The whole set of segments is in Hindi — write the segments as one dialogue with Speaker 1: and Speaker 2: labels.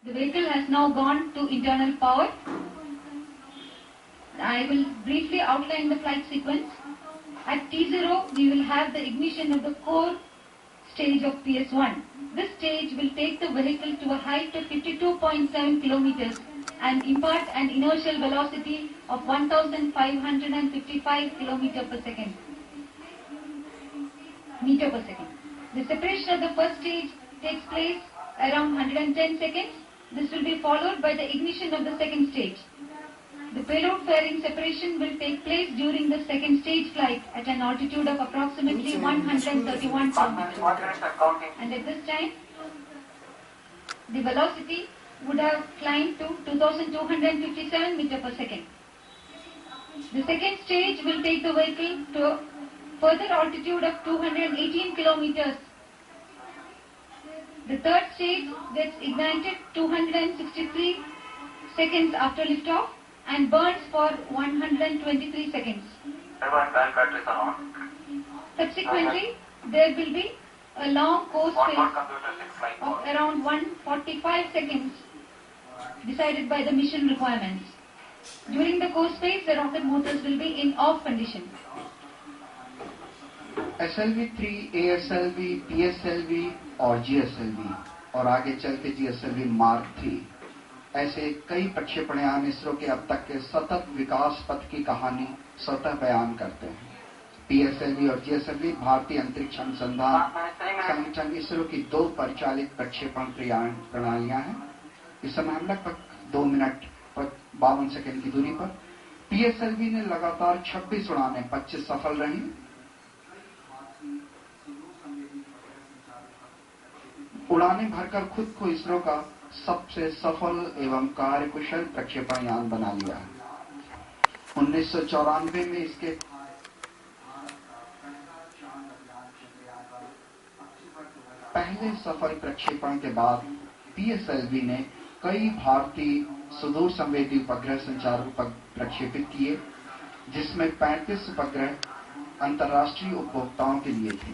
Speaker 1: The vehicle has now gone to internal power. I will briefly outline the flight sequence. At T0, we will have the ignition of the core stage of PS1. This stage will take the vehicle to a height of 52.7 kilometers and impart an inertial velocity of 1555 meter per second. The separation of the first stage takes place around 110 seconds. This will be followed by the ignition of the second stage. The payload fairing separation will take place during the second stage flight at an altitude of approximately 131 kilometers. And at this time, the velocity would have climbed to 2257 meter per second. The second stage will take the vehicle to a further altitude of 218 kilometers. The third stage gets ignited 263 seconds after liftoff and burns for 123 seconds. Subsequently, there will be a long course phase of around 145 seconds decided by the mission requirements. During the course phase, the rocket motors will be in off condition.
Speaker 2: SLV-3, ASLV, PSLV और GSLV और आगे चल के GSLV Mark 3 ऐसे कई प्रक्षेपण यान इसरो के अब तक के सतत विकास पथ की कहानी स्वतः बयान करते हैं। PSLV और GSLV भारतीय अंतरिक्ष अनुसंधान संगठन इसरो की 2 परिचालित प्रक्षेपण प्रणालियां हैं। इस समय हम लगभग 2 मिनट 52 सेकंड की दूरी पर। PSLV ने लगातार 26 उड़ानें 25 सफल रही। उड़ानें भरकर खुद को इसरो का सबसे सफल एवं कार्यकुशल प्रक्षेपण यान बना लिया है। 1994 में इसके पहले सफल प्रक्षेपण के बाद PSLV ने कई भारतीय सुदूर संवेदी उपग्रह संचार प्रक्षेपित किए, जिसमें 35 उपग्रह अंतर्राष्ट्रीय उपभोक्ताओं के लिए थे।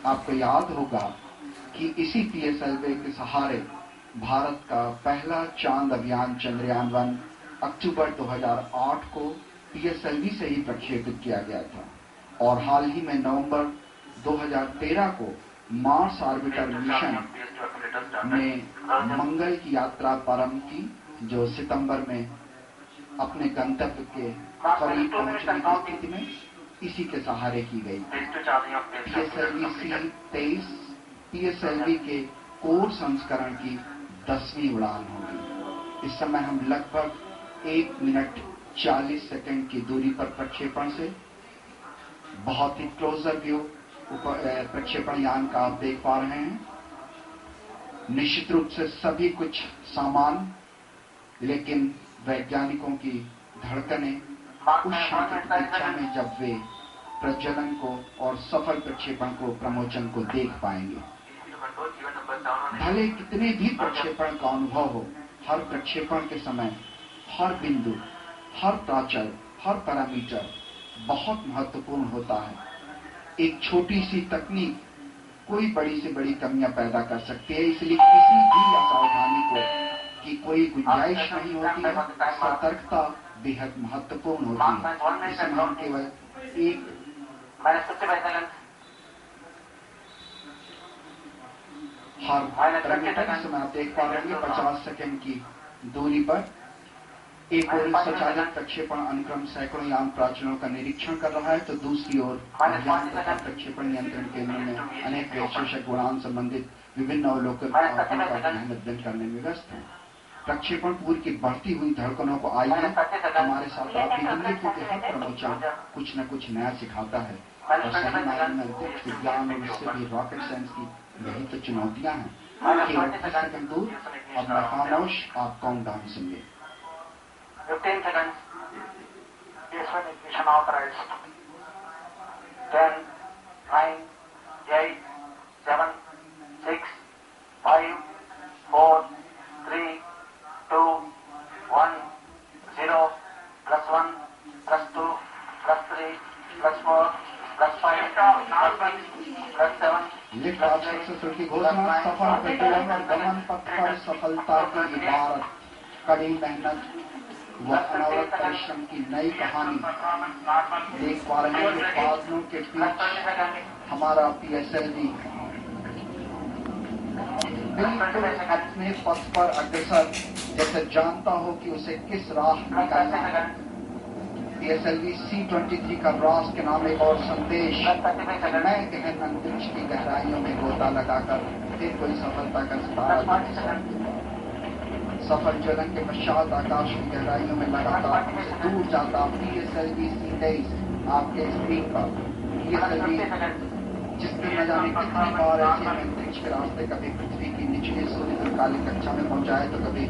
Speaker 2: आपको याद होगा कि इसी PSLV के सहारे भारत का पहला चांद अभियान चंद्रयान-1 अक्टूबर 2008 को PSLV से ही प्रक्षेपित किया गया था और हाल ही में नवंबर 2013 को मार्स ऑर्बिटर मिशन ने मंगल की यात्रा प्रारंभ की, जो सितंबर में अपने गंतव्य के करीब पहुंचने की स्थिति में इसी के सहारे की गई। PSLV-C-23 PSLV के कोर संस्करण की 10वीं उड़ान होगी। इस समय हम लगभग 1 मिनट 40 सेकंड की दूरी पर प्रक्षेपण से बहुत ही क्लोजर व्यू प्रक्षेपण यान का आप देख पा रहे हैं। निश्चित रूप से सभी कुछ सामान, लेकिन वैज्ञानिकों की धड़कनें उस क्षण की प्रतीक्षा में जब वे प्रज्वलन को और सफल प्रक्षेपण को प्रमोशन को देख पाएंगे। भले कितने भी प्रक्षेपण का अनुभव हो, हर प्रक्षेपण के समय हर बिंदु, हर प्राचल, हर पैरामीटर बहुत महत्वपूर्ण होता है। एक छोटी सी तकनीक कोई बड़ी से बड़ी कमियां पैदा कर सकती है, इसलिए किसी भी असावधानी को की कोई गुंजाइश नहीं होती है। सतर्कता बेहद महत्वपूर्ण होती है। इसमें हम केवल एक हर पैरामीटर समय आप देख पा रहे हैं 50 सेकंड की दूरी पर एक ओर स्वचालित प्रक्षेपण अनुक्रम सैकड़ों यान प्राचलों का निरीक्षण कर रहा है, तो दूसरी ओर अभियान तथा प्रक्षेपण नियंत्रण केंद्र में अनेक विशेषज्ञ उड़ान संबंधित विभिन्न अवलोकन का ध्यान अध्ययन करने में व्यस्त हैं। प्रक्षेपण पूर्व की बढ़ती हुई धड़कनों को आइए हमारे साथ आप भी होंगे, क्योंकि हर प्रमोचन कुछ न कुछ नया सिखाता है और सही मायने में अंतरिक्ष विज्ञान और उससे भी रॉकेट साइंस की यही तो चुनौतियां हैं। केवल 30 सेकंड दूर अब मैं खामोश आप काउंटडाउन सुनिए।
Speaker 3: 15 seconds. PS1 ignition authorized. 10, 9, 8, 7, 6, 5, 4, 3, 2, 1, 0, +1, +2, +3, +4, +5, +6, +7,
Speaker 2: Lift off successful सूत्र की घोषणा सफल पेट्रोलिंग और गमन पथ पर सफलता की इबारत, कड़ी मेहनत व अनवरत परिश्रम की नई कहानी देख पा रहे हैं कि बादलों के बीच हमारा PSLV बिल्कुल अपने पथ पर अग्रसर, जैसे जानता हो कि उसे किस राह निकालना है। PSLV C-23 का राष्ट्र के नाम एक और संदेश, मैं गहन अंतरिक्ष की गहराइयों में गोता लगाकर फिर कोई सफलता का सितारा, सफल ज्वलन के पश्चात आकाश की गहराइयों में लगातार दूर जाता PSLV C-23 आपके स्क्रीन पर। PSLV जिसने न जाने कितनी बार ऐसे अंतरिक्ष के रास्ते कभी पृथ्वी की निचली सूर्यकाली कक्षा में पहुंचाए, तो कभी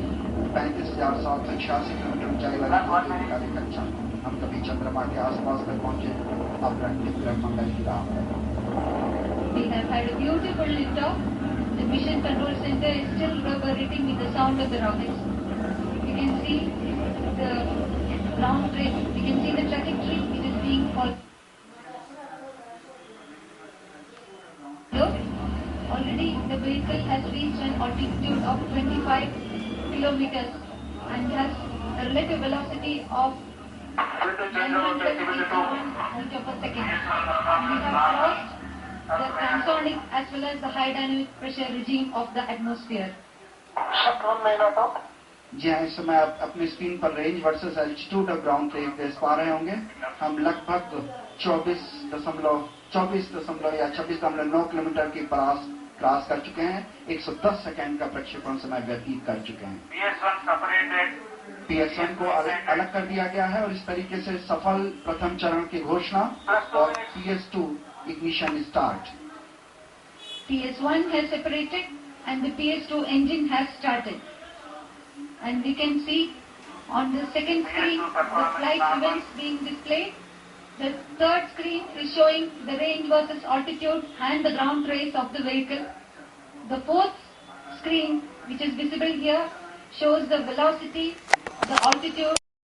Speaker 2: 35,786 किलोमीटर ऊंचाई वाली सूर्यकाली कक्षा, हम कभी चंद्रमा के आसपास तक पहुंचे। अब ग्रह मंगल की राह है।
Speaker 1: We have had a beautiful liftoff. The mission control center is still reverberating with the sound of the rockets. You can see the ground trace. You can see the trajectory. It is being followed. Already the vehicle has reached an altitude of 25 kilometers and has a relative velocity of 970 meters per second. We have crossed the transonic as well as the high dynamic pressure regime of the atmosphere.
Speaker 2: जी हाँ, इस समय आप अपनी स्क्रीन पर range versus altitude of ground train देख पा रहे होंगे। हम लगभग 26.9 किलोमीटर की क्रॉस कर चुके हैं। 110 सेकंड का प्रक्षेपण समय व्यतीत कर चुके हैं। PS1 को अलग कर दिया गया है और इस तरीके से सफल प्रथम चरण की घोषणा और PS2 ignition start.
Speaker 1: PS1 has separated and the PS2 engine has started. And we can see on the second screen the flight events being displayed. The third screen is showing the range versus altitude and the ground trace of the vehicle. The fourth screen, which is visible here, shows the velocity, the altitude